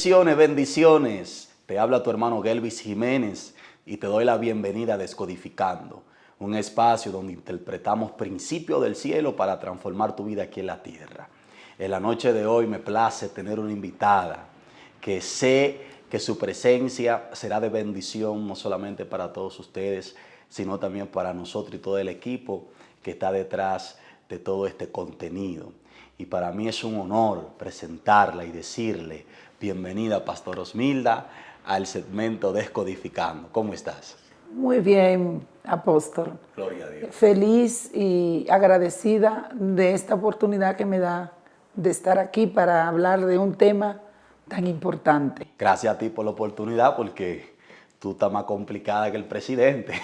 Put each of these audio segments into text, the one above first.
Bendiciones, bendiciones. Te habla tu hermano Gelvis Jiménez y te doy la bienvenida a Descodificando, un espacio donde interpretamos principios del cielo para transformar tu vida aquí en la tierra. En la noche de hoy me place tener una invitada que sé que su presencia será de bendición no solamente para todos ustedes, sino también para nosotros y todo el equipo que está detrás de todo este contenido. Y para mí es un honor presentarla y decirle bienvenida, Pastor Osmilda, al segmento Descodificando. ¿Cómo estás? Muy bien, apóstol. Gloria a Dios. Feliz y agradecida de esta oportunidad que me da de estar aquí para hablar de un tema tan importante. Gracias a ti por la oportunidad, porque tú estás más complicada que el presidente.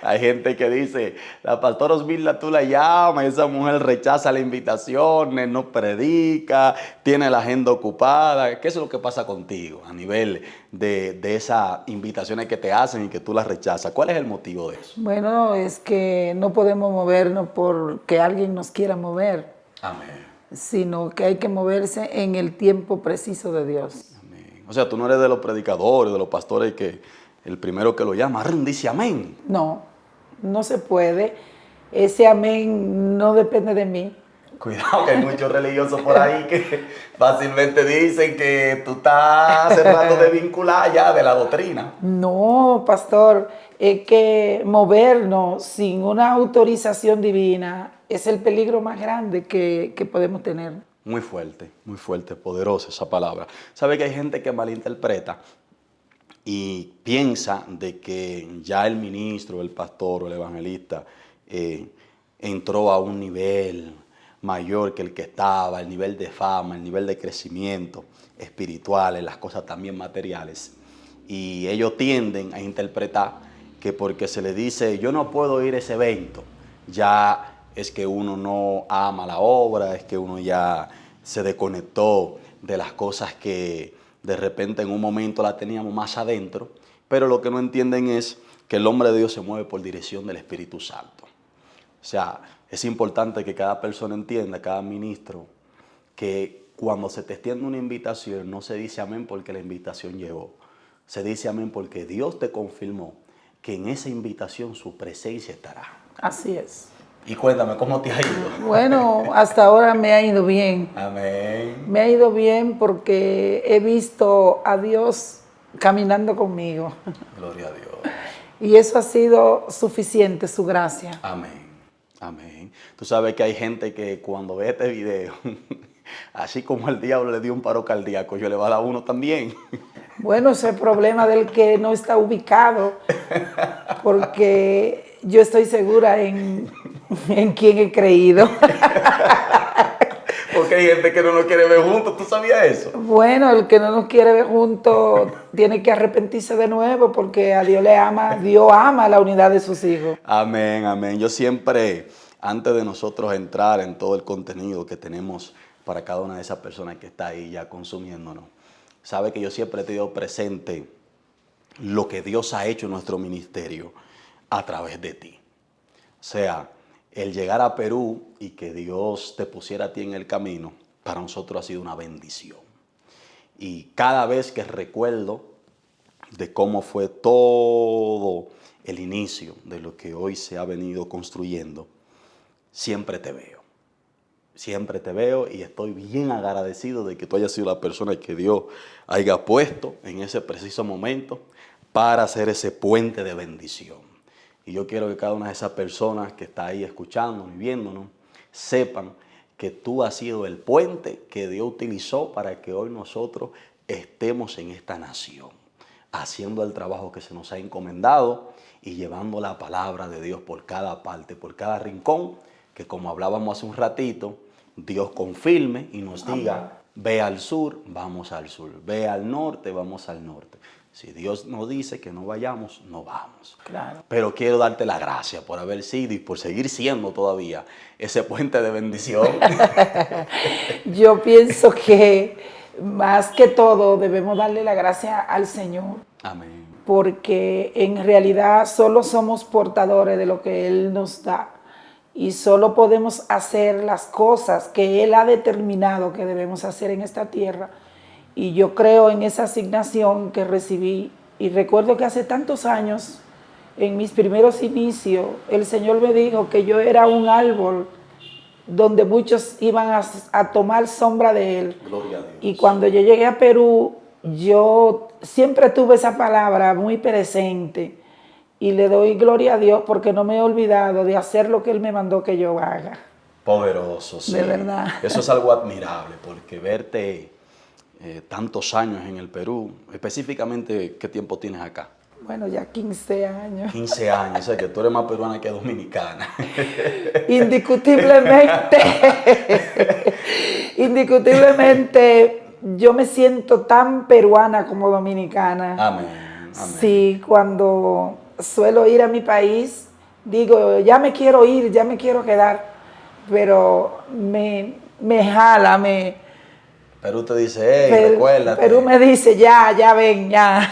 Hay gente que dice, la pastora Osmilda tú la llamas, esa mujer rechaza las invitaciones, no predica, tiene la agenda ocupada. ¿Qué es lo que pasa contigo a nivel de esas invitaciones que te hacen y que tú las rechazas? ¿Cuál es el motivo de eso? Bueno, es que no podemos movernos porque alguien nos quiera mover, Amén. sino que hay que moverse en el tiempo preciso de Dios. Amén. O sea, tú no eres de los predicadores, de los pastores que el primero que lo llama, dice amén. No, no se puede. Ese amén no depende de mí. Cuidado que hay muchos religiosos por ahí que fácilmente dicen que tú estás cerrando de vincular ya de la doctrina. No, pastor, es que movernos sin una autorización divina es el peligro más grande que podemos tener. Muy fuerte, poderosa esa palabra. ¿Sabe que hay gente que malinterpreta y piensa de que ya el ministro, el pastor o el evangelista entró a un nivel mayor que el que estaba, el nivel de fama, el nivel de crecimiento espiritual, las cosas también materiales? Y ellos tienden a interpretar que porque se les dice yo no puedo ir a ese evento, ya es que uno no ama la obra, es que uno ya se desconectó de las cosas que de repente en un momento la teníamos más adentro, pero lo que no entienden es que el hombre de Dios se mueve por dirección del Espíritu Santo. O sea, es importante que cada persona entienda, cada ministro, que cuando se te extiende una invitación no se dice amén porque la invitación llegó. Se dice amén porque Dios te confirmó que en esa invitación su presencia estará. Así es. Y cuéntame, ¿cómo te ha ido? Bueno, hasta ahora me ha ido bien. Amén. Me ha ido bien porque he visto a Dios caminando conmigo. Gloria a Dios. Y eso ha sido suficiente, su gracia. Amén. Amén. Tú sabes que hay gente que cuando ve este video, así como el diablo le dio un paro cardíaco, yo le va a dar uno también. Bueno, ese es el problema del que no está ubicado, porque yo estoy segura en quién he creído. Porque hay gente que no nos quiere ver juntos, ¿tú sabías eso? Bueno, el que no nos quiere ver juntos tiene que arrepentirse de nuevo porque a Dios le ama, Dios ama la unidad de sus hijos. Amén, amén. Yo siempre, antes de nosotros entrar en todo el contenido que tenemos para cada una de esas personas que está ahí ya consumiéndonos, sabe que yo siempre he tenido presente lo que Dios ha hecho en nuestro ministerio a través de ti. O sea, el llegar a Perú y que Dios te pusiera a ti en el camino, para nosotros ha sido una bendición. Y cada vez que recuerdo de cómo fue todo el inicio de lo que hoy se ha venido construyendo, siempre te veo. Siempre te veo y estoy bien agradecido de que tú hayas sido la persona que Dios haya puesto en ese preciso momento para hacer ese puente de bendición. Y yo quiero que cada una de esas personas que está ahí escuchándonos y viéndonos sepan que tú has sido el puente que Dios utilizó para que hoy nosotros estemos en esta nación, haciendo el trabajo que se nos ha encomendado y llevando la palabra de Dios por cada parte, por cada rincón, que como hablábamos hace un ratito, Dios confirme y nos diga, ve al sur, vamos al sur, ve al norte, vamos al norte. Si Dios nos dice que no vayamos, no vamos. Claro. Pero quiero darte la gracia por haber sido y por seguir siendo todavía ese puente de bendición. Yo pienso que más que todo debemos darle la gracia al Señor. Amén. Porque en realidad solo somos portadores de lo que Él nos da. Y solo podemos hacer las cosas que Él ha determinado que debemos hacer en esta tierra Y yo creo en esa asignación que recibí. Y recuerdo que hace tantos años, en mis primeros inicios, el Señor me dijo que yo era un árbol donde muchos iban a tomar sombra de Él. Gloria a Dios. Y cuando yo llegué a Perú, yo siempre tuve esa palabra muy presente. Y le doy gloria a Dios porque no me he olvidado de hacer lo que Él me mandó que yo haga. Poderoso, sí. De verdad. Eso es algo admirable, porque verte tantos años en el Perú, específicamente, ¿qué tiempo tienes acá? Bueno, ya 15 años. 15 años, o sea que tú eres más peruana que dominicana. Indiscutiblemente, indiscutiblemente, yo me siento tan peruana como dominicana. Amén, amén. Sí, cuando suelo ir a mi país, digo, ya me quiero ir, ya me quiero quedar, pero me jala, Perú te dice, hey, recuérdate. Perú me dice, ya ven, ya.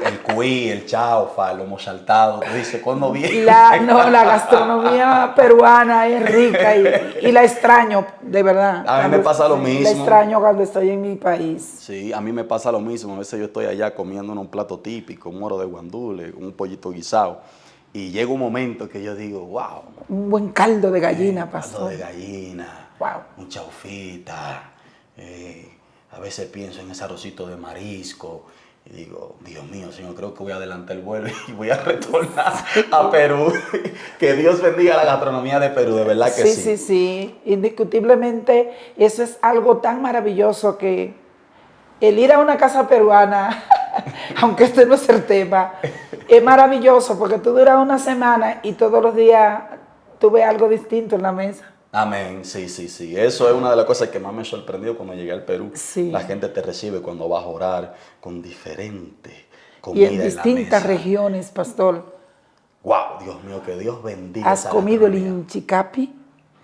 El cuy, el chaufa, el lomo saltado, te dice, ¿cuándo viene? La gastronomía peruana es rica y la extraño, de verdad. A mí me pasa lo mismo. La extraño cuando estoy en mi país. Sí, a mí me pasa lo mismo. A veces yo estoy allá comiendo un plato típico, un moro de guandule, un pollito guisado. Y llega un momento que yo digo, wow. Un buen caldo de gallina, pastor. Caldo de gallina, wow. Un chaufita. A veces pienso en ese arrocito de marisco y digo, Dios mío, Señor, creo que voy a adelantar el vuelo y voy a retornar a Perú. Que Dios bendiga la gastronomía de Perú, de verdad que sí. Sí. Indiscutiblemente, eso es algo tan maravilloso que el ir a una casa peruana, aunque este no es el tema, es maravilloso porque tú duras una semana y todos los días tú ves algo distinto en la mesa. Amén, sí. Eso es una de las cosas que más me sorprendió cuando llegué al Perú. Sí. La gente te recibe cuando vas a orar con diferente comida y en distintas regiones, pastor. Wow, Dios mío, que Dios bendiga. ¿Has comido el inchicapi?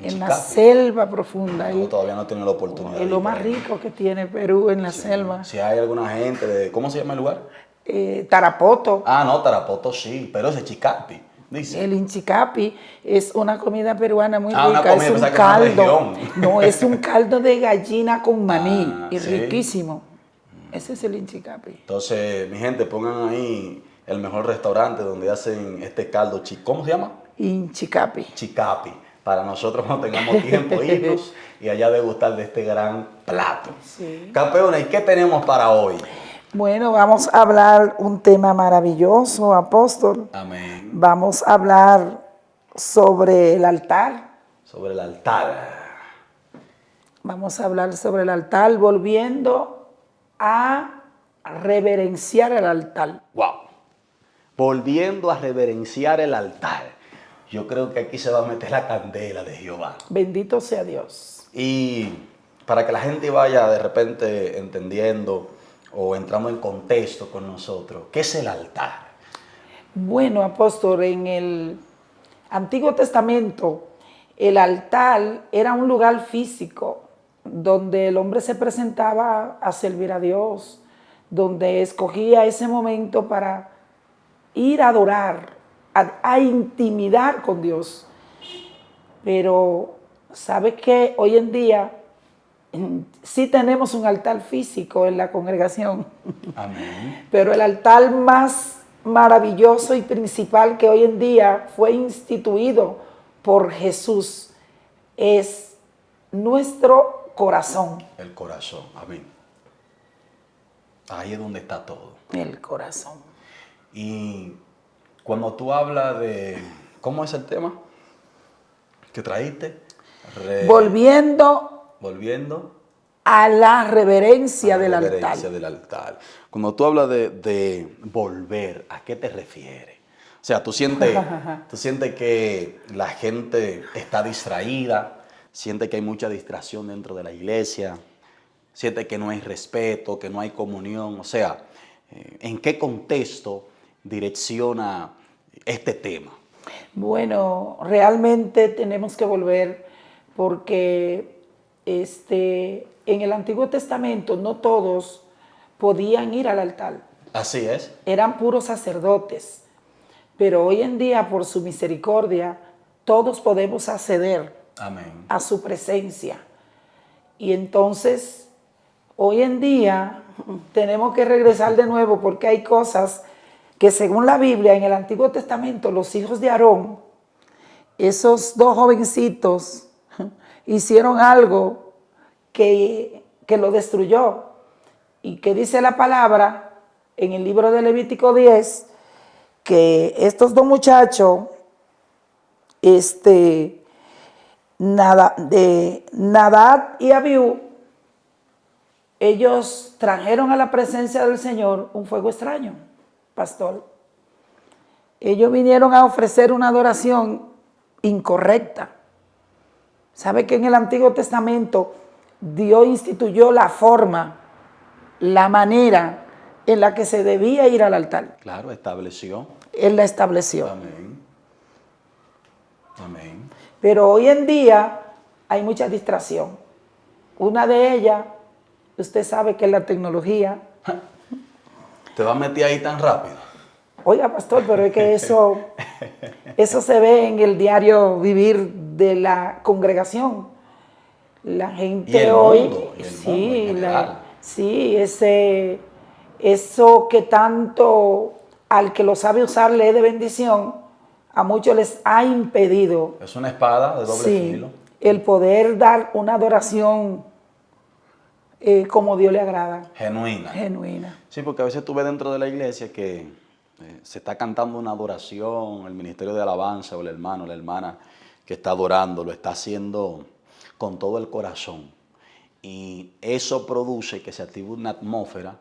En la selva profunda. No, todavía no he tenido la oportunidad. Es lo más rico que tiene Perú en la selva. Si hay alguna gente ¿cómo se llama el lugar? Tarapoto. Ah, no, Tarapoto sí, pero ese chicapi. Dice. El inchicapi es una comida peruana muy rica. Una comida, es un caldo. No, es un caldo de gallina con maní y ¿sí? Riquísimo. Ese es el inchicapi. Entonces, mi gente, pongan ahí el mejor restaurante donde hacen este caldo. ¿Cómo se llama? Inchicapi. Chicapi. Para nosotros no tengamos tiempo irnos y allá degustar de este gran plato. Sí. Campeona, ¿y qué tenemos para hoy? Bueno, vamos a hablar un tema maravilloso, apóstol. Amén. Vamos a hablar sobre el altar. Sobre el altar. Vamos a hablar sobre el altar, volviendo a reverenciar el altar. Wow. Volviendo a reverenciar el altar. Yo creo que aquí se va a meter la candela de Jehová. Bendito sea Dios. Y para que la gente vaya de repente entendiendo o entramos en contexto con nosotros, ¿qué es el altar? Bueno, apóstol, en el Antiguo Testamento, el altar era un lugar físico donde el hombre se presentaba a servir a Dios, donde escogía ese momento para ir a adorar, a intimidar con Dios. Pero, ¿sabe qué? Hoy en día sí tenemos un altar físico en la congregación. Amén. Pero el altar más maravilloso y principal que hoy en día fue instituido por Jesús es nuestro corazón. El corazón, amén. Ahí es donde está todo. El corazón. Y cuando tú hablas de, ¿cómo es el tema que traíste? Volviendo a la reverencia del altar. Cuando tú hablas de volver, ¿a qué te refieres? O sea, tú sientes que la gente está distraída, sientes que hay mucha distracción dentro de la iglesia, sientes que no hay respeto, que no hay comunión. O sea, ¿en qué contexto direcciona este tema? Bueno, realmente tenemos que volver porque en el Antiguo Testamento no todos podían ir al altar. Así es. Eran puros sacerdotes. Pero hoy en día, por su misericordia, todos podemos acceder Amén. a su presencia. Y entonces, hoy en día tenemos que regresar de nuevo porque hay cosas que según la Biblia, en el Antiguo Testamento, los hijos de Aarón, esos dos jovencitos, hicieron algo que lo destruyó. Y que dice la palabra en el libro de Levítico 10, que estos dos muchachos, Nadab y Abiú, ellos trajeron a la presencia del Señor un fuego extraño, pastor. Ellos vinieron a ofrecer una adoración incorrecta. ¿Sabe que en el Antiguo Testamento Dios instituyó la forma, la manera en la que se debía ir al altar? Claro, estableció. Él la estableció. Amén. Amén. Pero hoy en día hay mucha distracción. Una de ellas, usted sabe que es la tecnología. ¿Te vas a meter ahí tan rápido? Oiga, pastor, pero es que eso se ve en el diario vivir de la congregación. La gente Y el hoy, mundo, y el mundo en general. sí, eso que tanto al que lo sabe usar le es de bendición, a muchos les ha impedido. Es una espada de doble filo. El poder dar una adoración como Dios le agrada. Genuina. Sí, porque a veces tú ves dentro de la iglesia que se está cantando una adoración, el ministerio de alabanza o el hermano o la hermana que está adorando, lo está haciendo con todo el corazón. Y eso produce que se active una atmósfera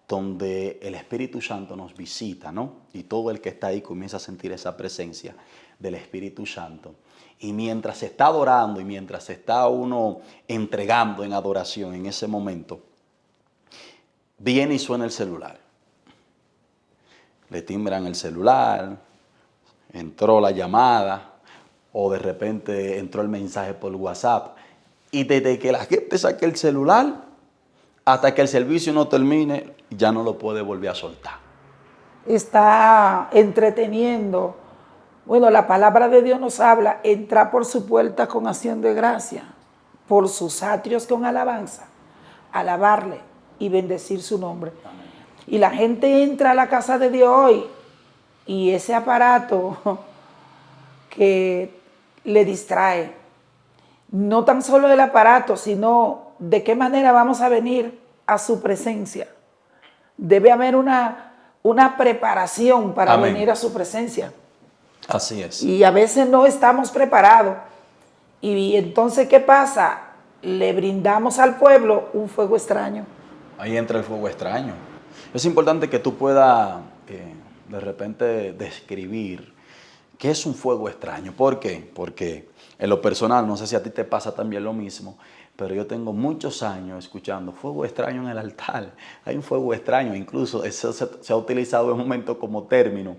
donde el Espíritu Santo nos visita, ¿no? Y todo el que está ahí comienza a sentir esa presencia del Espíritu Santo. Y mientras se está adorando y mientras se está uno entregando en adoración en ese momento, viene y suena el celular. Le timbran el celular, entró la llamada o de repente entró el mensaje por WhatsApp. Y desde que la gente saque el celular hasta que el servicio no termine, ya no lo puede volver a soltar. Está entreteniendo. Bueno, la palabra de Dios nos habla, entrar por su puerta con acción de gracia, por sus atrios con alabanza, alabarle y bendecir su nombre. Amén. Y la gente entra a la casa de Dios hoy y ese aparato que le distrae, no tan solo el aparato, sino de qué manera vamos a venir a su presencia. Debe haber una preparación para Amén. venir a su presencia. Así es. Y a veces no estamos preparados. Y entonces, ¿qué pasa? Le brindamos al pueblo un fuego extraño. Ahí entra el fuego extraño. Es importante que tú puedas de repente describir qué es un fuego extraño. ¿Por qué? Porque en lo personal, no sé si a ti te pasa también lo mismo, pero yo tengo muchos años escuchando fuego extraño en el altar. Hay un fuego extraño, incluso eso se ha utilizado en un momento como término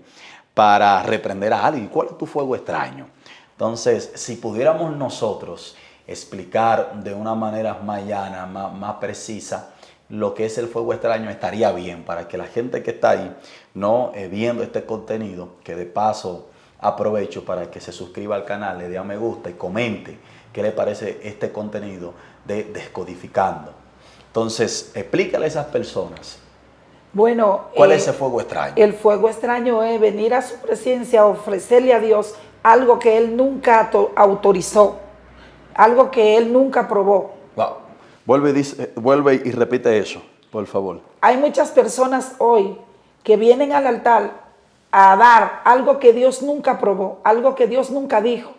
para reprender a alguien. ¿Cuál es tu fuego extraño? Entonces, si pudiéramos nosotros explicar de una manera más llana, más precisa, lo que es el fuego extraño, estaría bien para que la gente que está ahí, no viendo este contenido, que de paso aprovecho para que se suscriba al canal, le dé a me gusta y comente qué le parece este contenido de Descodificando. Entonces, explícale a esas personas. Bueno, ¿cuál es ese fuego extraño? El fuego extraño es venir a su presencia, ofrecerle a Dios algo que Él nunca autorizó, algo que Él nunca probó. Wow. Vuelve y repite eso, por favor. Hay muchas personas hoy que vienen al altar a dar algo que Dios nunca probó, algo que Dios nunca dijo.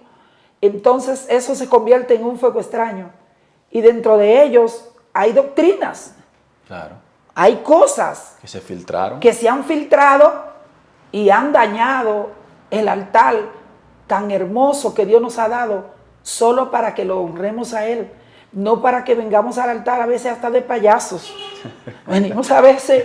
Entonces eso se convierte en un fuego extraño. Y dentro de ellos hay doctrinas. Claro. Hay cosas que se filtraron. Que se han filtrado y han dañado el altar tan hermoso que Dios nos ha dado solo para que lo honremos a Él. No para que vengamos al altar a veces hasta de payasos. Venimos a veces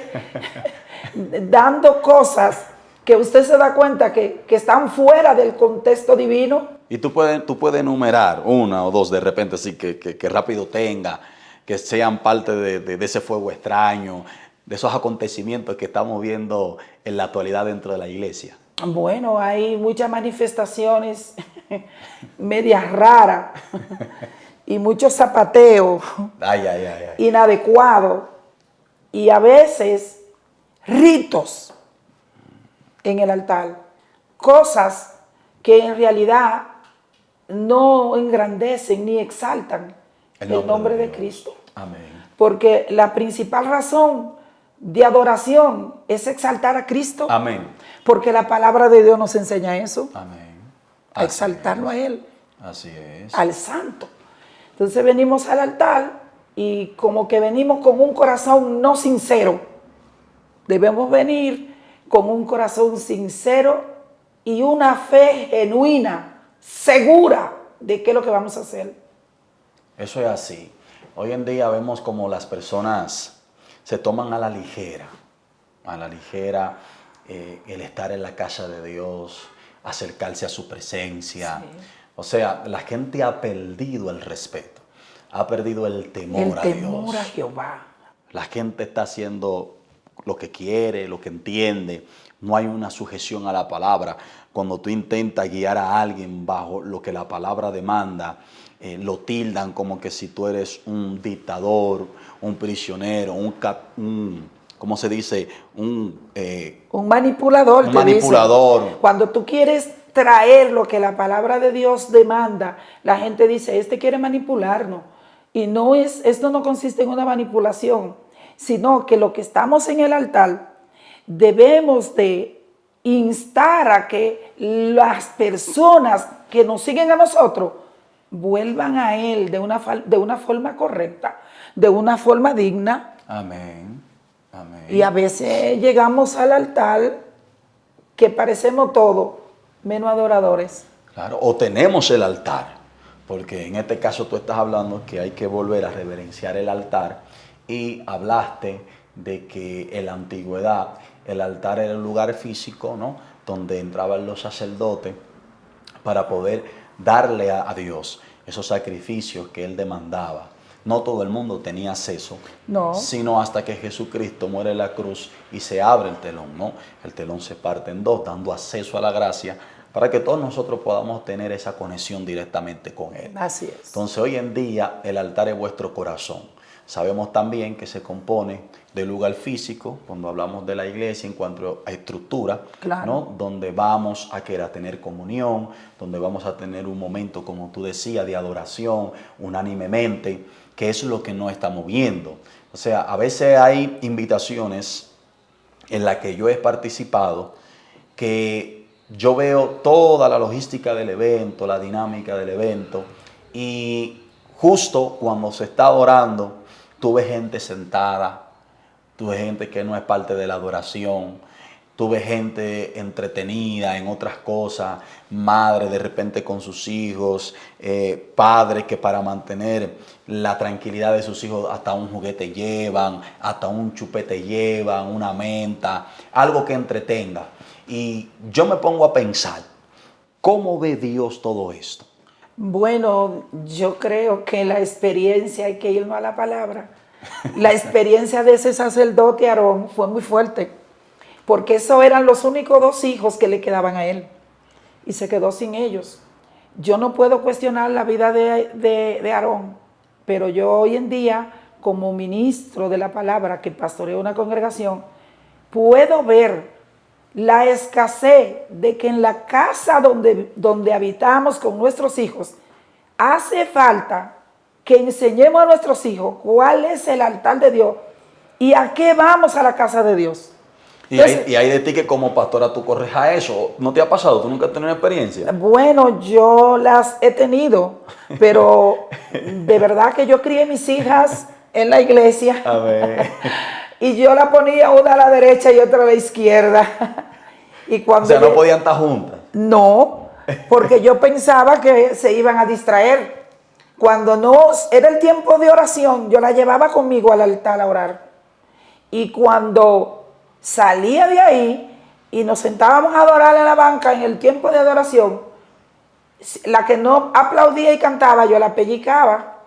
dando cosas que usted se da cuenta que están fuera del contexto divino. Y tú puedes enumerar una o dos de repente, así que rápido tenga, que sean parte de ese fuego extraño, de esos acontecimientos que estamos viendo en la actualidad dentro de la iglesia. Bueno, hay muchas manifestaciones medias raras y mucho zapateo Ay, ay, ay, ay. inadecuado y a veces ritos en el altar, cosas que en realidad no engrandecen ni exaltan el nombre de Dios. Cristo. Amén. Porque la principal razón de adoración es exaltar a Cristo. Amén. Porque la palabra de Dios nos enseña eso, Amén. a exaltarlo a Él, Así es. al santo. Entonces venimos al altar y como que venimos con un corazón no sincero. Debemos venir con un corazón sincero y una fe genuina, segura de qué es lo que vamos a hacer. Eso es así. Hoy en día vemos como las personas se toman a la ligera el estar en la casa de Dios, acercarse a su presencia. Sí. O sea, la gente ha perdido el respeto, ha perdido el temor El a temor a Dios. Jehová. La gente está haciendo lo que quiere, lo que entiende. No hay una sujeción a la palabra. Cuando tú intentas guiar a alguien bajo lo que la palabra demanda, lo tildan como que si tú eres un dictador, un prisionero, ¿cómo se dice? Un manipulador. Un te manipulador. dicen. Cuando tú quieres traer lo que la palabra de Dios demanda, la gente dice, este quiere manipularnos. Y no es, esto no consiste en una manipulación, sino que lo que estamos en el altar debemos de instar a que las personas que nos siguen a nosotros vuelvan a Él de una forma correcta, de una forma digna. Amén. Amén. Y a veces llegamos al altar que parecemos todos menos adoradores. Claro, o tenemos el altar, porque en este caso tú estás hablando que hay que volver a reverenciar el altar y hablaste de que en la antigüedad el altar era un lugar físico, ¿no? Donde entraban los sacerdotes para poder darle a Dios esos sacrificios que Él demandaba. No todo el mundo tenía acceso, No. sino hasta que Jesucristo muere en la cruz y se abre el telón, ¿no? El telón se parte en dos, dando acceso a la gracia para que todos nosotros podamos tener esa conexión directamente con Él. Así es. Entonces hoy en día el altar es vuestro corazón. Sabemos también que se compone de lugar físico, cuando hablamos de la iglesia en cuanto a estructura, Claro. ¿no? Donde vamos a querer tener comunión, donde vamos a tener un momento, como tú decías, de adoración unánimemente, que es lo que no estamos viendo. O sea, a veces hay invitaciones en las que yo he participado que yo veo toda la logística del evento, la dinámica del evento, y justo cuando se está adorando, tú ves gente sentada, tú ves gente que no es parte de la adoración, tú ves gente entretenida en otras cosas, madre de repente con sus hijos, padres que para mantener la tranquilidad de sus hijos hasta un juguete llevan, hasta un chupete llevan, una menta, algo que entretenga. Y yo me pongo a pensar, ¿cómo ve Dios todo esto? Bueno, yo creo que la experiencia, hay que irnos a la palabra, la experiencia de ese sacerdote Aarón fue muy fuerte, porque esos eran los únicos 2 hijos que le quedaban a él, y se quedó sin ellos. Yo no puedo cuestionar la vida de Aarón, pero yo hoy en día, como ministro de la palabra que pastoreo una congregación, puedo ver la escasez de que en la casa donde habitamos con nuestros hijos, hace falta que enseñemos a nuestros hijos cuál es el altar de Dios y a qué vamos a la casa de Dios. Y hay de ti que como pastora tú correjas eso. ¿No te ha pasado? ¿Tú nunca has tenido experiencia? Bueno, yo las he tenido, pero de verdad que yo crié mis hijas en la iglesia. A ver. Y yo la ponía una a la derecha y otra a la izquierda. Y cuando O sea, no podían estar juntas. No, porque yo pensaba que se iban a distraer. Cuando no era el tiempo de oración, yo la llevaba conmigo al altar a orar. Y cuando salía de ahí y nos sentábamos a adorar en la banca en el tiempo de adoración, la que no aplaudía y cantaba, yo la pellizcaba.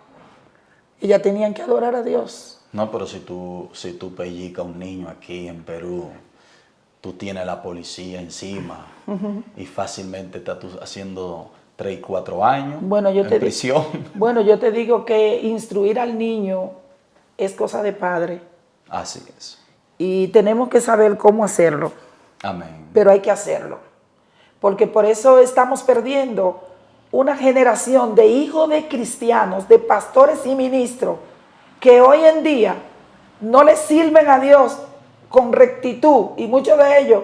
Ellas tenían que adorar a Dios. No, pero si tú pellizcas a un niño aquí en Perú, tú tienes la policía encima y fácilmente estás tú haciendo 3 y 4 años Bueno, en prisión. Bueno, yo te digo que instruir al niño es cosa de padre Así es. y tenemos que saber cómo hacerlo, Amén. pero hay que hacerlo, porque por eso estamos perdiendo una generación de hijos de cristianos, de pastores y ministros, que hoy en día no le sirven a Dios con rectitud y muchos de ellos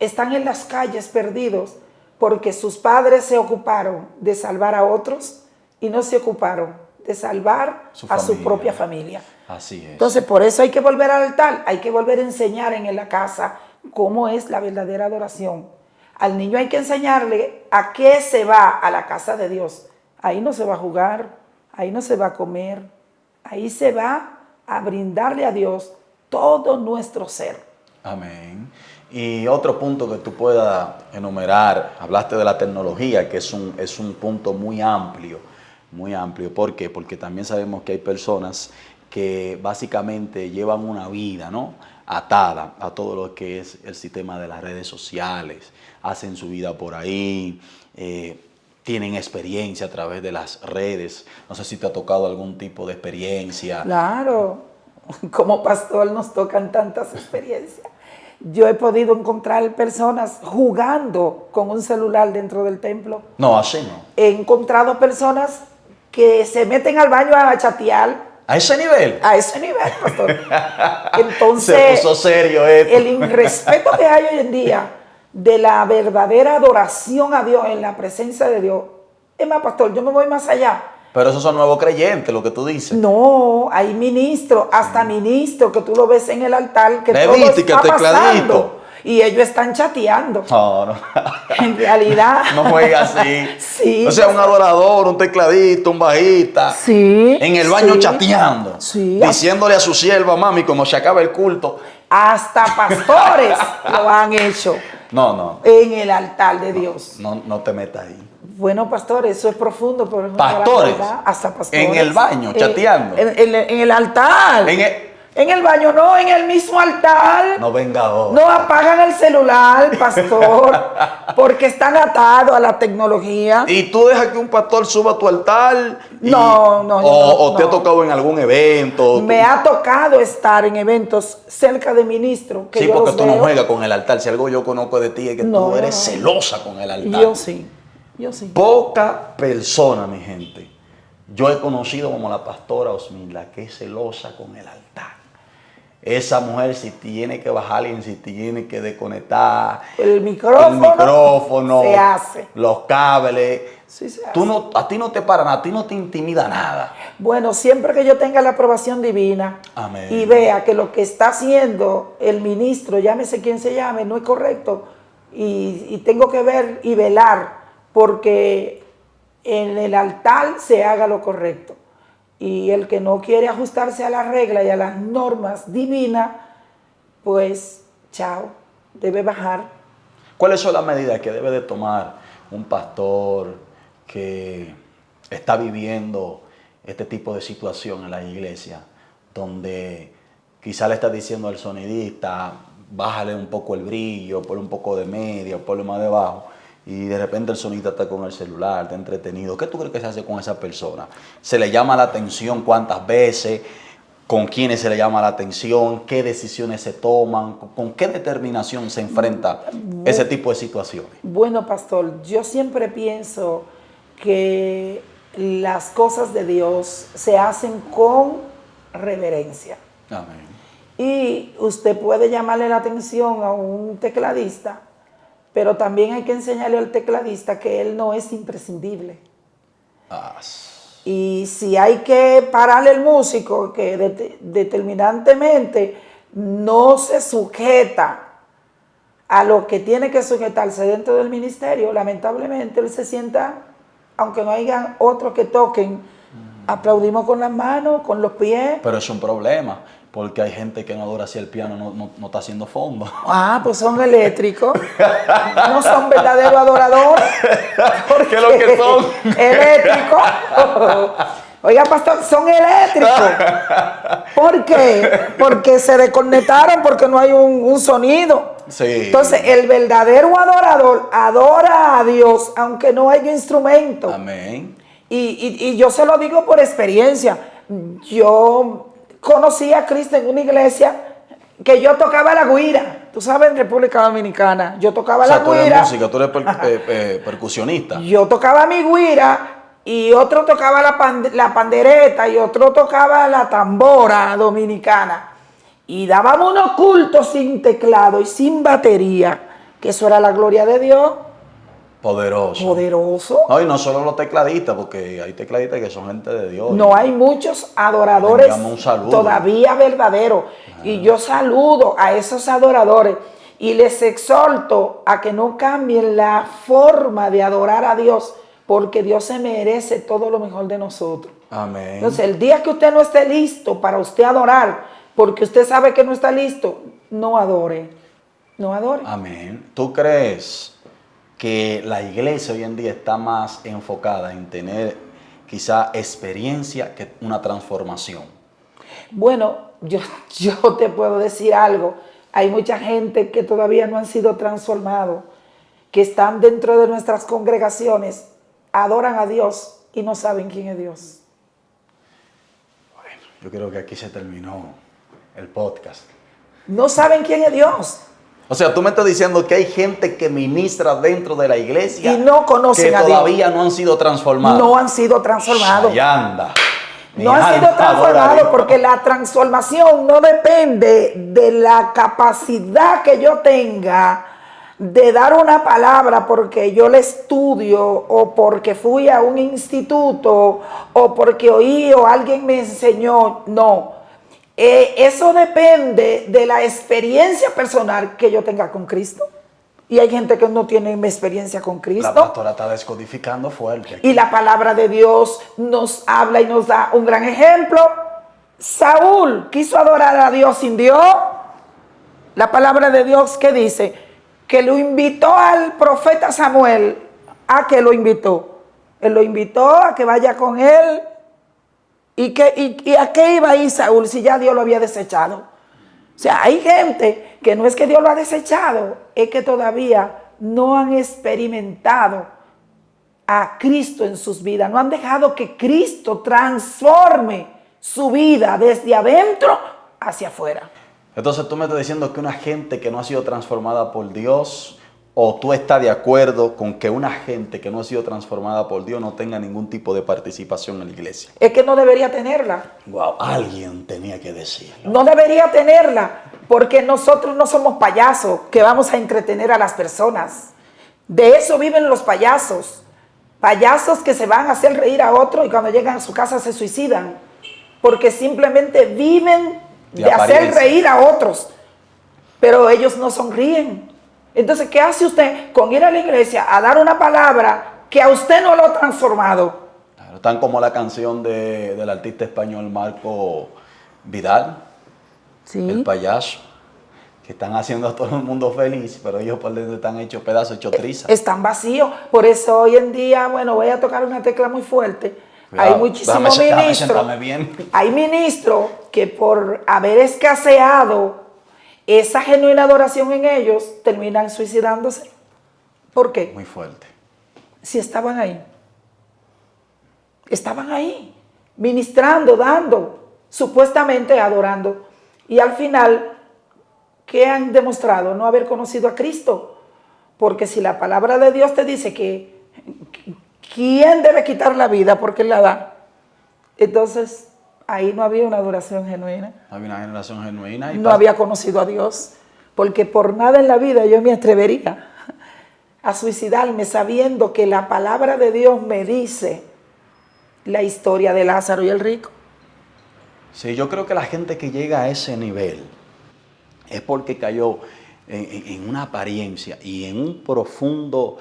están en las calles perdidos porque sus padres se ocuparon de salvar a otros y no se ocuparon de salvar a su propia familia. Así es. Entonces, por eso hay que volver al altar, hay que volver a enseñar en la casa cómo es la verdadera adoración. Al niño hay que enseñarle a qué se va a la casa de Dios. Ahí no se va a jugar, ahí no se va a comer, ahí se va a brindarle a Dios todo nuestro ser. Amén. Y otro punto que tú puedas enumerar, hablaste de la tecnología, que es un punto muy amplio, muy amplio. ¿Por qué? Porque también sabemos que hay personas que básicamente llevan una vida, ¿no?, atada a todo lo que es el sistema de las redes sociales, hacen su vida por ahí, tienen experiencia a través de las redes. No sé si te ha tocado algún tipo de experiencia. Claro, como pastor nos tocan tantas experiencias. Yo he podido encontrar personas jugando con un celular dentro del templo. No, así no. He encontrado personas que se meten al baño a chatear. ¿A ese nivel? A ese nivel, pastor. Entonces, se puso serio esto. el irrespeto que hay hoy en día de la verdadera adoración a Dios en la presencia de Dios. Es más, pastor, yo me voy más allá. Pero esos son nuevos creyentes, lo que tú dices. No, hay ministros, hasta ministros que tú lo ves en el altar, que todo Levite, está que tecladito. pasando y ellos están chateando. No, no. En realidad. No juega así. Sí. O sea, un adorador, un tecladito, un bajista. Sí. En el baño sí, chateando. Sí. Diciéndole a su sierva, mami, como se acaba el culto. Hasta pastores lo han hecho. No. En el altar de Dios. No te metas ahí. Bueno, pastor, eso es profundo. Pero Pastores. Hasta pastores. En el baño, chateando. En el altar. En el baño, no, en el mismo altar. No venga ahora. No apagan el celular, pastor, porque están atados a la tecnología. ¿Y tú dejas que un pastor suba a tu altar? No. ¿O te ha tocado en algún evento? Me ha tocado estar en eventos cerca de ministros. Sí, porque tú no juegas con el altar. Si algo yo conozco de ti es que tú eres celosa con el altar. Yo sí. Poca persona, mi gente. Yo he conocido como la pastora Osmilda, que es celosa con el altar. Esa mujer, si tiene que bajar y si tiene que desconectar el micrófono se hace. Los cables. Sí, se hace. A ti no te paran, a ti no te intimida nada. Bueno, siempre que yo tenga la aprobación divina. Amén. Y vea que lo que está haciendo el ministro, llámese quien se llame, no es correcto, y tengo que ver y velar porque en el altar se haga lo correcto. Y el que no quiere ajustarse a las reglas y a las normas divinas, pues, chao, debe bajar. ¿Cuáles son las medidas que debe de tomar un pastor que está viviendo este tipo de situación en la iglesia, donde quizá le está diciendo al sonidista, bájale un poco el brillo, ponle un poco de media, ponle más debajo, y de repente el sonidista está con el celular, está entretenido? ¿Qué tú crees que se hace con esa persona? ¿Se le llama la atención cuántas veces? ¿Con quiénes se le llama la atención? ¿Qué decisiones se toman? ¿Con qué determinación se enfrenta ese tipo de situaciones? Bueno, pastor, yo siempre pienso que las cosas de Dios se hacen con reverencia. Amén. Y usted puede llamarle la atención a un tecladista, pero también hay que enseñarle al tecladista que él no es imprescindible. Y si hay que pararle el músico que determinantemente no se sujeta a lo que tiene que sujetarse dentro del ministerio, lamentablemente él se sienta, aunque no hayan otros que toquen, aplaudimos con las manos, con los pies. Pero es un problema, porque hay gente que no adora si el piano no está haciendo fondo. Pues son eléctricos, no son verdaderos adoradores. ¿Qué es lo que son? Eléctricos. Oiga, pastor, son eléctricos. ¿Por qué? Porque se desconectaron, porque no hay un sonido. Sí. Entonces, el verdadero adorador adora a Dios, aunque no haya instrumento. Amén. Y yo se lo digo por experiencia. Yo conocí a Cristo en una iglesia que yo tocaba la güira. Tú sabes, en República Dominicana, yo tocaba la Tú eres güira. música, tú eres percusionista. Yo tocaba mi güira y otro tocaba la pandereta y otro tocaba la tambora dominicana. Y dábamos unos cultos sin teclado y sin batería, que eso era la gloria de Dios. Poderoso. Poderoso. No, y no solo los tecladistas, porque hay tecladistas que son gente de Dios. No hay muchos adoradores un saludo. todavía verdaderos. Y yo saludo a esos adoradores y les exhorto a que no cambien la forma de adorar a Dios, porque Dios se merece todo lo mejor de nosotros. Amén. Entonces, el día que usted no esté listo para usted adorar, porque usted sabe que no está listo, no adore. No adore. Amén. ¿Tú crees que la iglesia hoy en día está más enfocada en tener quizá experiencia que una transformación? Bueno, yo te puedo decir algo. Hay mucha gente que todavía no han sido transformados, que están dentro de nuestras congregaciones, adoran a Dios y no saben quién es Dios. Bueno, yo creo que aquí se terminó el podcast. No saben quién es Dios. O sea, tú me estás diciendo que hay gente que ministra dentro de la iglesia Y no conocen que a Dios. todavía no han sido transformados. No han sido transformados. Shayanda. No han sido transformados porque la transformación no depende de la capacidad que yo tenga de dar una palabra porque yo la estudio o porque fui a un instituto o porque oí o alguien me enseñó. No. Eso depende de la experiencia personal que yo tenga con Cristo. Y hay gente que no tiene experiencia con Cristo. La pastora está descodificando fuerte aquí. Y la palabra de Dios nos habla y nos da un gran ejemplo. Saúl quiso adorar a Dios sin Dios. La palabra de Dios, ¿qué dice? Que lo invitó al profeta Samuel. ¿A qué lo invitó? Él lo invitó a que vaya con él. ¿Y a qué iba a ir Saúl si ya Dios lo había desechado? O sea, hay gente que no es que Dios lo ha desechado, es que todavía no han experimentado a Cristo en sus vidas. No han dejado que Cristo transforme su vida desde adentro hacia afuera. Entonces tú me estás diciendo que una gente que no ha sido transformada por Dios, o tú estás de acuerdo con que una gente que no ha sido transformada por Dios no tenga ningún tipo de participación en la iglesia. Es que no debería tenerla. Wow, alguien tenía que decirlo. No debería tenerla, porque nosotros no somos payasos que vamos a entretener a las personas. De eso viven los payasos. Payasos que se van a hacer reír a otro y cuando llegan a su casa se suicidan. Porque simplemente viven de hacer reír a otros. Pero ellos no sonríen. Entonces, ¿qué hace usted con ir a la iglesia a dar una palabra que a usted no lo ha transformado? Claro, tan como la canción del artista español Marco Vidal, Sí. el payaso, que están haciendo a todo el mundo feliz, pero ellos por dentro están hechos pedazos, hechos trizas. Están vacíos. Por eso hoy en día, bueno, voy a tocar una tecla muy fuerte. Cuidado, Hay muchísimos ministros. Hay ministros que por haber escaseado esa genuina adoración en ellos, terminan suicidándose. ¿Por qué? Muy fuerte. Si estaban ahí. Estaban ahí, ministrando, dando, supuestamente adorando. Y al final, ¿qué han demostrado? No haber conocido a Cristo. Porque si la palabra de Dios te dice que ¿quién debe quitar la vida? Porque Él la da. Entonces, ahí no había una adoración genuina. No había una generación genuina. No había conocido a Dios. Porque por nada en la vida yo me atrevería a suicidarme sabiendo que la palabra de Dios me dice la historia de Lázaro y el rico. Sí, yo creo que la gente que llega a ese nivel es porque cayó en una apariencia y en un profundo,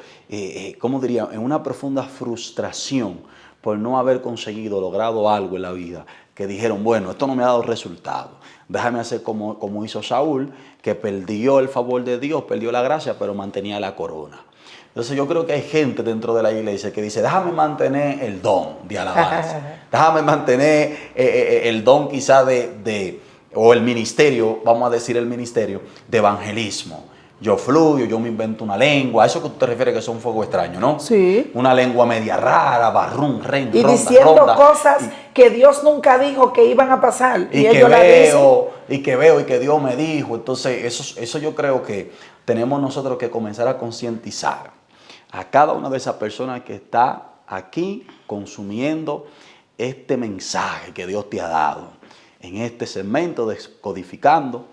¿cómo diría? En una profunda frustración por no haber conseguido, logrado algo en la vida, que dijeron, bueno, esto no me ha dado resultado, déjame hacer como hizo Saúl, que perdió el favor de Dios, perdió la gracia, pero mantenía la corona. Entonces yo creo que hay gente dentro de la iglesia que dice, déjame mantener el don de alabanza, déjame mantener el don quizá o el ministerio, vamos a decir el ministerio, de evangelismo. Yo fluyo, yo me invento una lengua, a eso que tú te refieres que es un fuego extraño, ¿no? Sí. Una lengua media rara, barrún, ren, Y ronda, diciendo ronda, cosas que Dios nunca dijo que iban a pasar. y que veo y que Dios me dijo. Entonces eso yo creo que tenemos nosotros que comenzar a concientizar a cada una de esas personas que está aquí consumiendo este mensaje que Dios te ha dado. En este segmento Descodificando,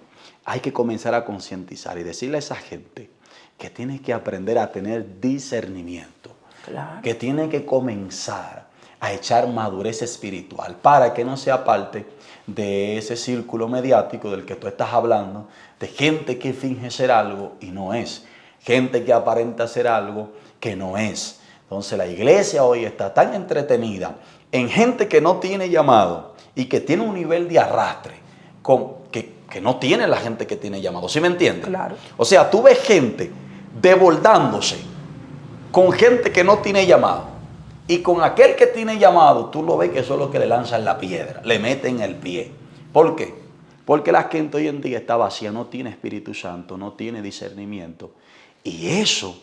hay que comenzar a concientizar y decirle a esa gente que tiene que aprender a tener discernimiento, Claro. que tiene que comenzar a echar madurez espiritual para que no sea parte de ese círculo mediático del que tú estás hablando, de gente que finge ser algo y no es, gente que aparenta ser algo que no es. Entonces la iglesia hoy está tan entretenida en gente que no tiene llamado y que tiene un nivel de arrastre que no tiene la gente que tiene llamado. ¿Sí me entiendes? Claro. O sea, tú ves gente desbordándose con gente que no tiene llamado. Y con aquel que tiene llamado, tú lo ves que eso es lo que le lanzan la piedra, le meten el pie. ¿Por qué? Porque la gente hoy en día está vacía, no tiene Espíritu Santo, no tiene discernimiento. Y eso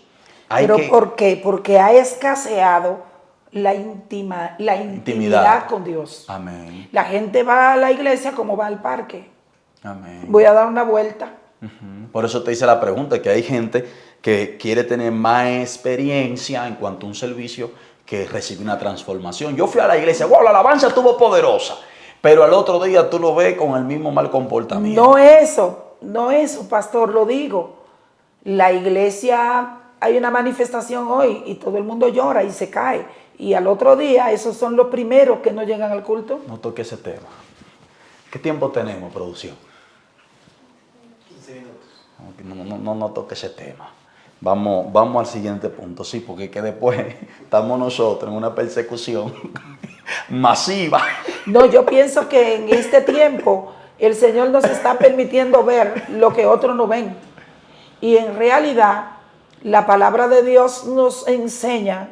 hay ¿Pero que... por qué? Porque ha escaseado la intimidad con Dios. Amén. La gente va a la iglesia como va al parque. Amén. Voy a dar una vuelta. Por eso te hice la pregunta, que hay gente que quiere tener más experiencia en cuanto a un servicio que recibe una transformación. Yo fui a la iglesia, wow, la alabanza estuvo poderosa, pero al otro día tú lo ves con el mismo mal comportamiento. No eso, pastor, lo digo. La iglesia, hay una manifestación hoy y todo el mundo llora y se cae. Y al otro día, esos son los primeros que no llegan al culto. No toque ese tema. ¿Qué tiempo tenemos, producción? 15 minutos. No toque ese tema. Vamos al siguiente punto, sí, porque que después estamos nosotros en una persecución masiva. No, yo pienso que en este tiempo el Señor nos está permitiendo ver lo que otros no ven. Y en realidad la palabra de Dios nos enseña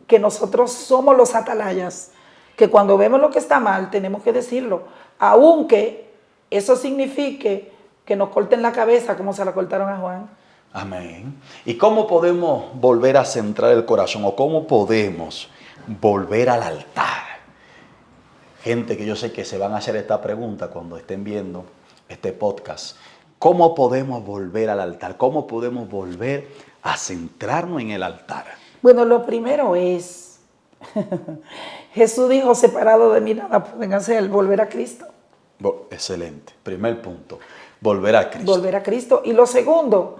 que nosotros somos los atalayas, que cuando vemos lo que está mal tenemos que decirlo, aunque eso signifique que nos corten la cabeza como se la cortaron a Juan. Amén. ¿Y cómo podemos volver a centrar el corazón o cómo podemos volver al altar? Gente que yo sé que se van a hacer esta pregunta cuando estén viendo este podcast. ¿Cómo podemos volver al altar? ¿Cómo podemos volver a centrarnos en el altar? Bueno, lo primero es, Jesús dijo, separado de mí nada pueden hacer, volver a Cristo. Excelente. Primer punto, volver a Cristo. Volver a Cristo. Y lo segundo,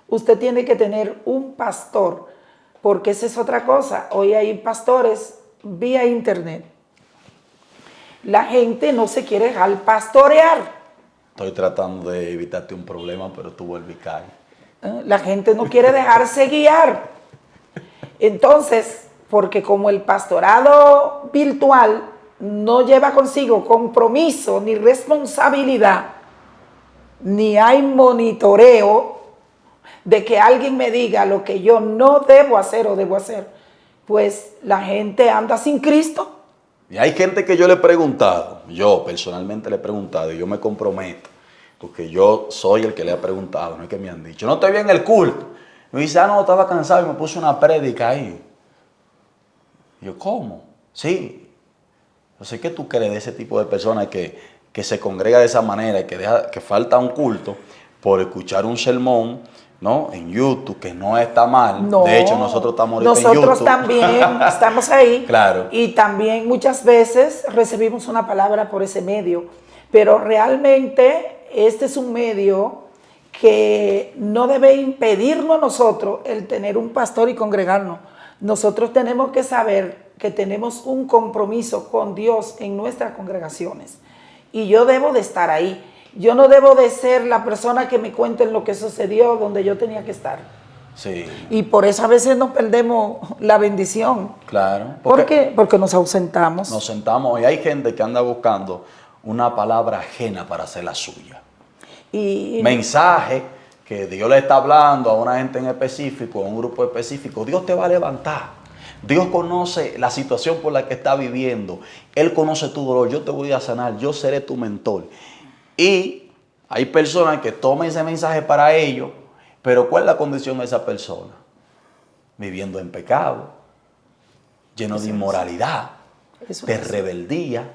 usted tiene que tener un pastor, porque esa es otra cosa. Hoy hay pastores vía internet. La gente no se quiere dejar pastorear. Estoy tratando de evitarte un problema, pero tú vuelves y caes. La gente no quiere dejarse guiar. Entonces, porque como el pastorado virtual no lleva consigo compromiso ni responsabilidad, ni hay monitoreo de que alguien me diga lo que yo no debo hacer o debo hacer, pues la gente anda sin Cristo. Y hay gente que yo le he preguntado, yo personalmente le he preguntado y yo me comprometo, porque yo soy el que le ha preguntado, no es que me han dicho, no te vi en el culto. Me dice, no, estaba cansado y me puse una prédica ahí. Y yo, ¿cómo? Sí. No sé qué tú crees de ese tipo de personas que se congrega de esa manera y que falta un culto por escuchar un sermón, ¿no? En YouTube, que no está mal. No, de hecho, nosotros estamos ahorita en YouTube. Nosotros también estamos ahí. Claro. Y también muchas veces recibimos una palabra por ese medio. Pero realmente este es un medio que no debe impedirnos a nosotros el tener un pastor y congregarnos. Nosotros tenemos que saber que tenemos un compromiso con Dios en nuestras congregaciones. Y yo debo de estar ahí. Yo no debo de ser la persona que me cuenten lo que sucedió donde yo tenía que estar. Sí. Y por eso a veces nos perdemos la bendición. Claro. ¿Por qué? Porque nos ausentamos. Nos sentamos y hay gente que anda buscando una palabra ajena para hacer la suya. Y Mensaje que Dios le está hablando a una gente en específico, a un grupo específico, Dios te va a levantar. Dios conoce la situación por la que estás viviendo. Él conoce tu dolor. Yo te voy a sanar. Yo seré tu mentor. Y hay personas que toman ese mensaje para ellos, pero ¿cuál es la condición de esa persona? Viviendo en pecado, lleno de inmoralidad, de rebeldía,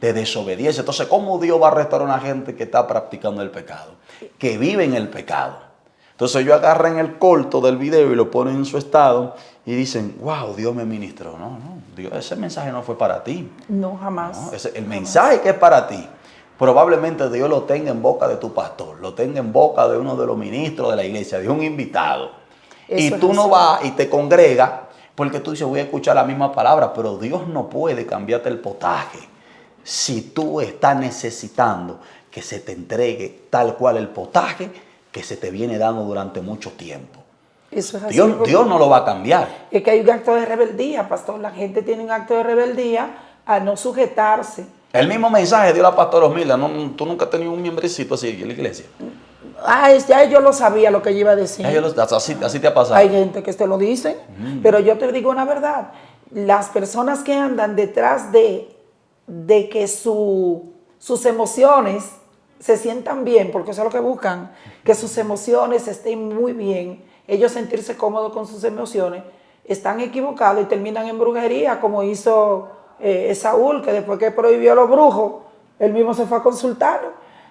de desobediencia. Entonces, ¿cómo Dios va a restaurar a una gente que está practicando el pecado? Que vive en el pecado. Entonces ellos agarran el corto del video y lo ponen en su estado y dicen, wow, Dios me ministró. No, Dios, ese mensaje no fue para ti. No, jamás. No, el mensaje que es para ti, probablemente Dios lo tenga en boca de tu pastor, lo tenga en boca de uno de los ministros de la iglesia, de un invitado. Eso y tú es no así. vas y te congregas porque tú dices, voy a escuchar la misma palabra, pero Dios no puede cambiarte el potaje si tú estás necesitando que se te entregue tal cual el potaje que se te viene dando durante mucho tiempo. Eso es así. Dios no lo va a cambiar. Es que hay un acto de rebeldía, pastor. La gente tiene un acto de rebeldía a no sujetarse. El mismo mensaje dio la pastora Osmilda. No, tú nunca has tenido un miembrecito así en la iglesia. Ya yo lo sabía lo que yo iba a decir. Así te ha pasado. Hay gente que te lo dice, pero yo te digo una verdad. Las personas que andan detrás de que sus emociones se sientan bien, porque eso es lo que buscan, que sus emociones estén muy bien, ellos sentirse cómodos con sus emociones, están equivocados y terminan en brujería, como hizo Saúl, que después que prohibió a los brujos, él mismo se fue a consultar,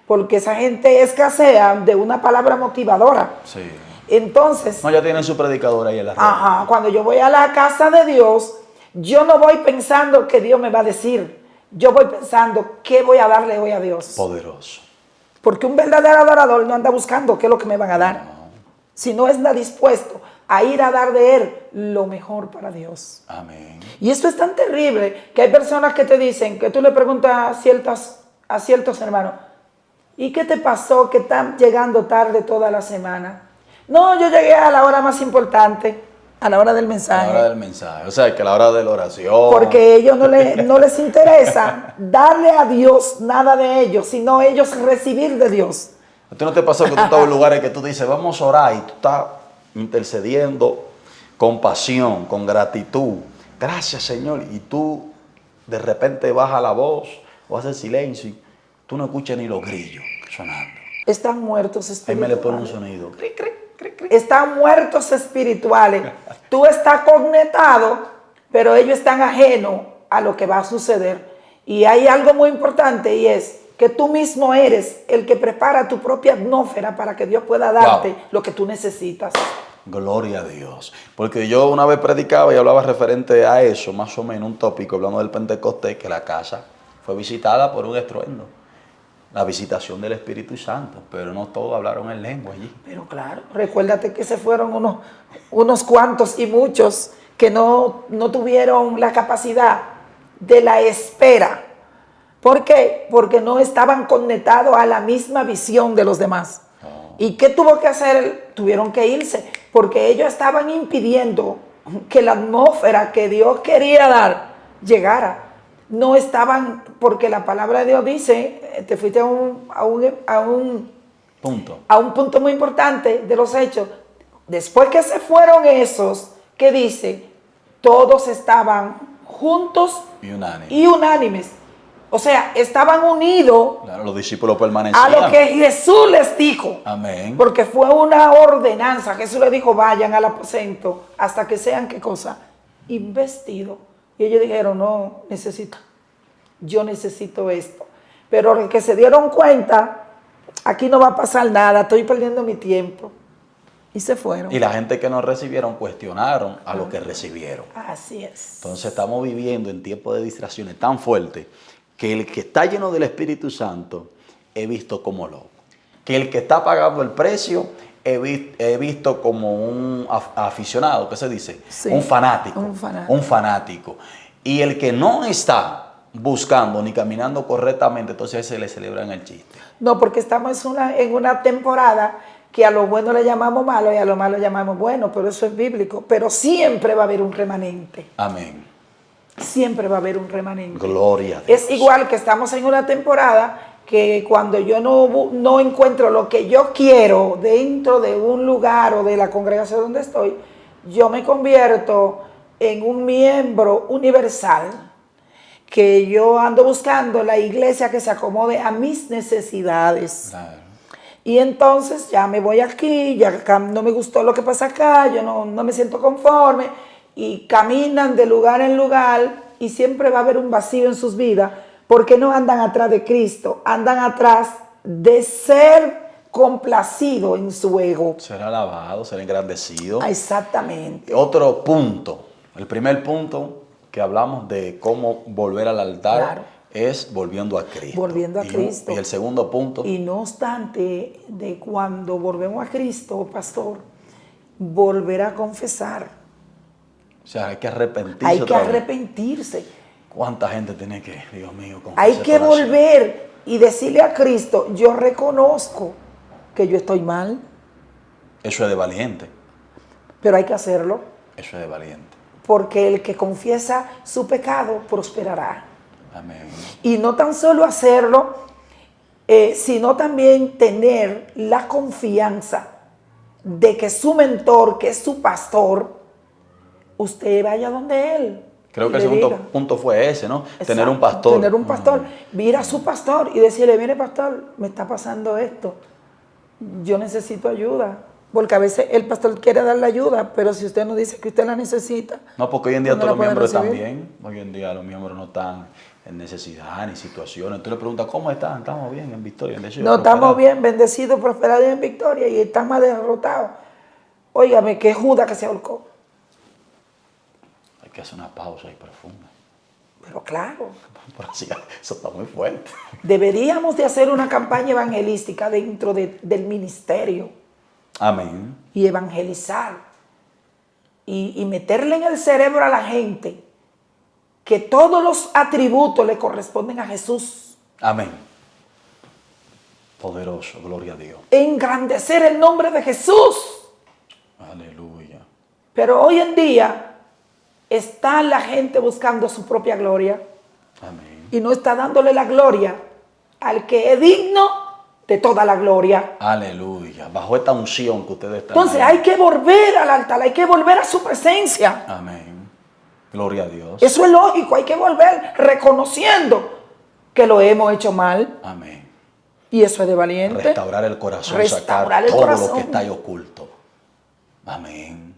porque esa gente escasea de una palabra motivadora. Sí. Entonces, No, ya tienen su predicador ahí en la red. ajá, cuando yo voy a la casa de Dios, yo no voy pensando que Dios me va a decir, yo voy pensando qué voy a darle hoy a Dios. Poderoso. Porque un verdadero adorador no anda buscando qué es lo que me van a dar, No. si no está dispuesto a ir a dar de él lo mejor para Dios. Amén. Y esto es tan terrible que hay personas que te dicen, que tú le preguntas a ciertos hermanos, ¿y qué te pasó que están llegando tarde toda la semana? No, yo llegué a la hora más importante, a la hora del A mensaje. la hora del mensaje. O sea, que a la hora de la oración. Porque a ellos no les interesa darle a Dios nada de ellos, sino ellos recibir de Dios. ¿A ti no te pasó que tú estás en lugares que tú dices, vamos a orar, y tú estás intercediendo con pasión, con gratitud? Gracias, Señor. Y tú de repente bajas la voz o haces silencio y tú no escuchas ni los grillos sonando. Están muertos Ahí me le pone un espirituales. sonido. Están muertos espirituales. Tú estás conectado, pero ellos están ajenos a lo que va a suceder. Y hay algo muy importante y es que tú mismo eres el que prepara tu propia atmósfera para que Dios pueda darte lo que tú necesitas. Gloria a Dios. Porque yo una vez predicaba y hablaba referente a eso, más o menos un tópico, hablando del Pentecostés, que la casa fue visitada por un estruendo. La visitación del Espíritu Santo, pero no todos hablaron en lengua allí. Pero claro, recuérdate que se fueron unos cuantos y muchos que no tuvieron la capacidad de la espera. ¿Por qué? Porque no estaban conectados a la misma visión de los demás. ¿Y qué tuvo que hacer? Tuvieron que irse, porque ellos estaban impidiendo que la atmósfera que Dios quería dar llegara. No estaban, porque la palabra de Dios dice, te fuiste a un punto muy importante de los hechos. Después que se fueron esos, ¿qué dice? Todos estaban juntos y unánimes. O sea, estaban unidos. Claro, los discípulos permanecían. A lo que Jesús les dijo. Amén. Porque fue una ordenanza. Jesús les dijo, vayan al aposento hasta que sean, ¿qué cosa? Investidos. Y ellos dijeron, no, yo necesito esto. Pero los que se dieron cuenta, aquí no va a pasar nada, estoy perdiendo mi tiempo. Y se fueron. Y la gente que no recibieron cuestionaron a los que recibieron. Así es. Entonces estamos viviendo en tiempos de distracciones tan fuertes que el que está lleno del Espíritu Santo he visto como loco. Que el que está pagando el precio he visto como un aficionado, ¿qué se dice? Sí, un fanático. un fanático. Y el que no está buscando ni caminando correctamente, entonces se le celebra en el chiste. No, porque estamos en una temporada que a lo bueno le llamamos malo y a lo malo le llamamos bueno, pero eso es bíblico. Pero siempre va a haber un remanente. Amén. Siempre va a haber un remanente. Gloria a Dios. Es igual que estamos en una temporada que cuando yo no encuentro lo que yo quiero dentro de un lugar o de la congregación donde estoy, yo me convierto en un miembro universal, que yo ando buscando la iglesia que se acomode a mis necesidades. Claro. Y entonces ya me voy aquí, ya acá no me gustó lo que pasa acá, yo no me siento conforme, y caminan de lugar en lugar y siempre va a haber un vacío en sus vidas porque no andan atrás de Cristo, andan atrás de ser complacido en su ego. Ser alabado, ser engrandecido. Exactamente. Otro punto, el primer punto que hablamos de cómo volver al altar, Claro. es volviendo a Cristo. Volviendo a Cristo. Y el segundo punto, Y no obstante, de cuando volvemos a Cristo, pastor, volver a confesar. o sea, hay que arrepentirse. Hay que otra vez. arrepentirse. ¿Cuánta gente tiene que, Dios mío, Hay confesar que toda la ciudad? volver y decirle a Cristo, yo reconozco que yo estoy mal, Eso es de valiente. pero hay que hacerlo, Eso es de valiente. porque el que confiesa su pecado prosperará. Amén. Y no tan solo hacerlo, sino también tener la confianza de que su mentor, que es su pastor, usted vaya donde él. Creo y que el le segundo diga. punto fue ese, ¿no? Tener Exacto, un pastor. Tener un pastor. Ir a su pastor y decirle, mire pastor, me está pasando esto. Yo necesito ayuda. Porque a veces el pastor quiere darle ayuda, pero si usted no dice que usted la necesita. No, porque hoy en día no todos la los puede miembros están recibir. bien. Hoy en día los miembros no están en necesidad ni situaciones. Tú le preguntas, ¿cómo están? Estamos bien, en victoria, en deseo. No estamos bien, bendecidos, prosperados y en victoria, y están más derrotados. Óigame, que Judas que se ahorcó. Hay que hacer una pausa ahí profunda. Pero claro, Por así, eso está muy fuerte. deberíamos de hacer una campaña evangelística dentro del ministerio Amén. y evangelizar y meterle en el cerebro a la gente que todos los atributos le corresponden a Jesús. Amén. Poderoso, gloria a Dios. Engrandecer el nombre de Jesús. Aleluya. Pero hoy en día está la gente buscando su propia gloria Amén. y no está dándole la gloria al que es digno de toda la gloria. Aleluya. Bajo esta unción que ustedes están. Entonces ahí. hay que volver al altar, hay que volver a su presencia. Amén. Gloria a Dios. Eso es lógico, hay que volver reconociendo que lo hemos hecho mal. Amén. Y eso es de valiente. Restaurar el corazón, Restaurar sacar el todo corazón. lo que está ahí oculto. Amén.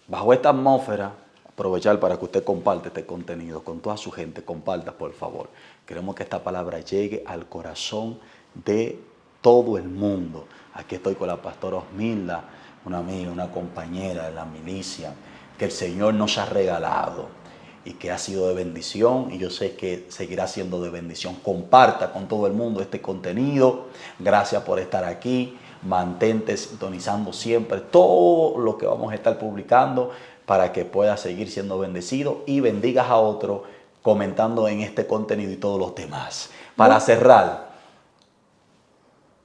Bajo esta atmósfera, aprovechar para que usted comparte este contenido con toda su gente. Comparta, por favor. Queremos que esta palabra llegue al corazón de todo el mundo. Aquí estoy con la pastora Osmilda, una amiga, una compañera de la milicia, que el Señor nos ha regalado y que ha sido de bendición, y yo sé que seguirá siendo de bendición. Comparta con todo el mundo este contenido. Gracias por estar aquí. Mantente sintonizando siempre todo lo que vamos a estar publicando para que puedas seguir siendo bendecido y bendigas a otro comentando en este contenido y todos los demás. Para cerrar,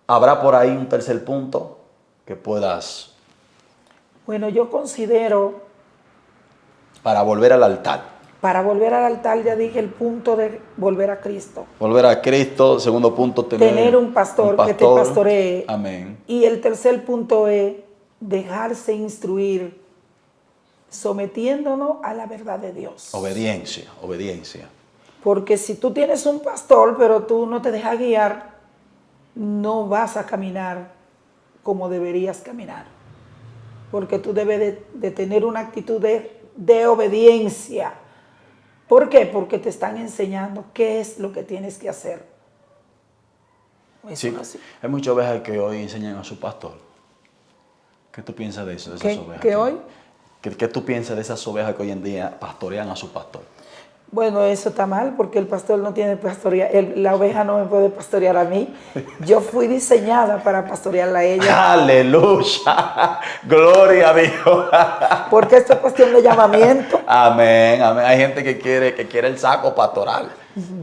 ¿habrá por ahí un tercer punto que puedas, Bueno, yo considero, para volver al altar? para volver al altar, ya dije el punto de volver a Cristo. Volver a Cristo. Segundo punto, Tener un pastor que te pastoree. Amén. Y el tercer punto es dejarse instruir, sometiéndonos a la verdad de Dios. Obediencia, obediencia. Porque si tú tienes un pastor, pero tú no te dejas guiar, no vas a caminar como deberías caminar. Porque tú debes de tener una actitud de obediencia. ¿Por qué? Porque te están enseñando qué es lo que tienes que hacer. Eso Sí, es así. hay muchas ovejas que hoy enseñan a su pastor. ¿Qué tú piensas de eso? De esas ovejas ¿Qué hoy? ¿Qué tú piensas de esas ovejas que hoy en día pastorean a su pastor? Bueno, eso está mal porque el pastor no tiene pastorear, la oveja no me puede pastorear a mí. Yo fui diseñada para pastorearla a ella. ¡Aleluya! ¡Gloria a Dios! Porque esto es cuestión de llamamiento. Amén, amén. Hay gente que quiere el saco pastoral.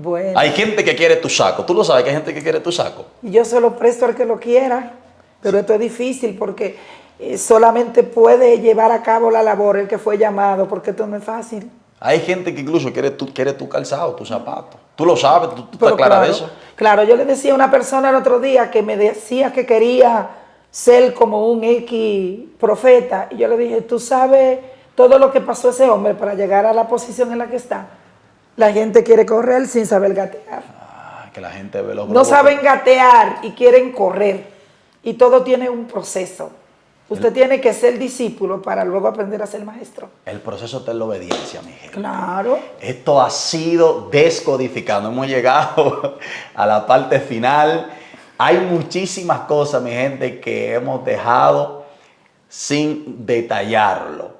Bueno, Hay gente que quiere tu saco. ¿Tú lo sabes que hay gente que quiere tu saco? yo se lo presto al que lo quiera, pero esto es difícil porque solamente puede llevar a cabo la labor el que fue llamado, porque esto no es fácil. Hay gente que incluso quiere tu calzado, tu zapato. Tú lo sabes, tú estás Pero clara de claro, eso. claro, yo le decía a una persona el otro día que me decía que quería ser como un X profeta. Y yo le dije, ¿tú sabes todo lo que pasó ese hombre para llegar a la posición en la que está? La gente quiere correr sin saber gatear. Que la gente ve los No globos. saben gatear y quieren correr. Y todo tiene un proceso. Usted tiene que ser discípulo para luego aprender a ser maestro. El proceso está en la obediencia, mi gente. Claro. Esto ha sido descodificado. Hemos llegado a la parte final. Hay muchísimas cosas, mi gente, que hemos dejado sin detallarlo.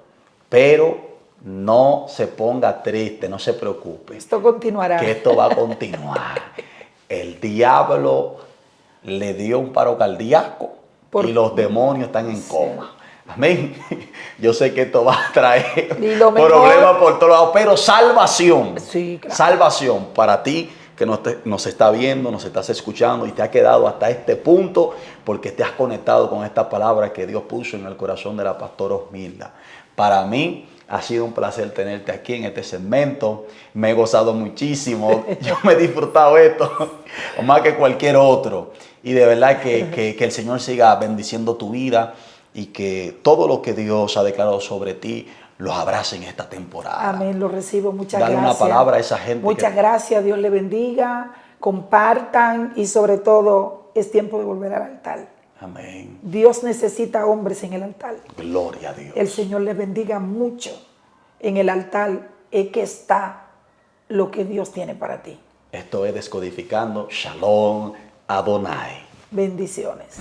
Pero no se ponga triste, no se preocupe. Esto continuará. Que esto va a continuar. El diablo le dio un paro cardíaco y los demonios están en coma. Amén. Yo sé que esto va a traer problemas por todos lados, pero salvación. Sí, claro. Salvación para ti que nos está viendo, nos estás escuchando y te ha quedado hasta este punto porque te has conectado con esta palabra que Dios puso en el corazón de la pastora Osmilda. Para mí ha sido un placer tenerte aquí en este segmento. Me he gozado muchísimo. Yo me he disfrutado esto más que cualquier otro. Y de verdad que el Señor siga bendiciendo tu vida y que todo lo que Dios ha declarado sobre ti los abrace en esta temporada. Amén, lo recibo. Muchas Dale gracias. una palabra a esa gente. Muchas gracias. Dios le bendiga. Compartan y sobre todo es tiempo de volver al altar. Amén. Dios necesita hombres en el altar. Gloria a Dios. El Señor les bendiga mucho. En el altar es que está lo que Dios tiene para ti. Esto es Descodificando. Shalom Adonai. Bendiciones.